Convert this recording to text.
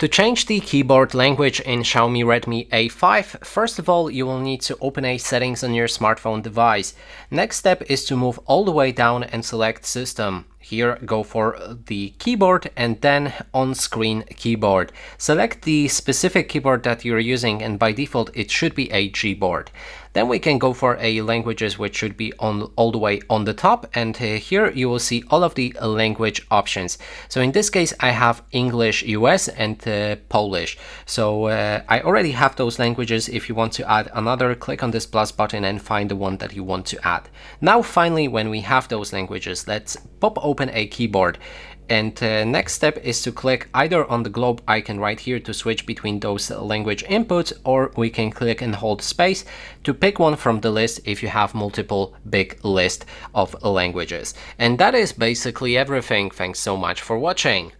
To change the keyboard language in Xiaomi Redmi A5, first of all, you will need to open a settings on your smartphone device. Next step is to move all the way down and select System. Here, go for the keyboard and then on-screen keyboard. Select the specific keyboard that you're using, and by default it should be a Gboard. Then we can go for a languages, which should be all the way on the top, and here you will see all of the language options. So in this case I have English US and Polish. So I already have those languages. If you want to add another, click on this plus button and find the one that you want to add. Now finally, when we have those languages, let's pop open a keyboard. And next step is to click either on the globe icon right here to switch between those language inputs, or we can click and hold space to pick one from the list if you have multiple big list of languages. And that is basically everything. Thanks so much for watching.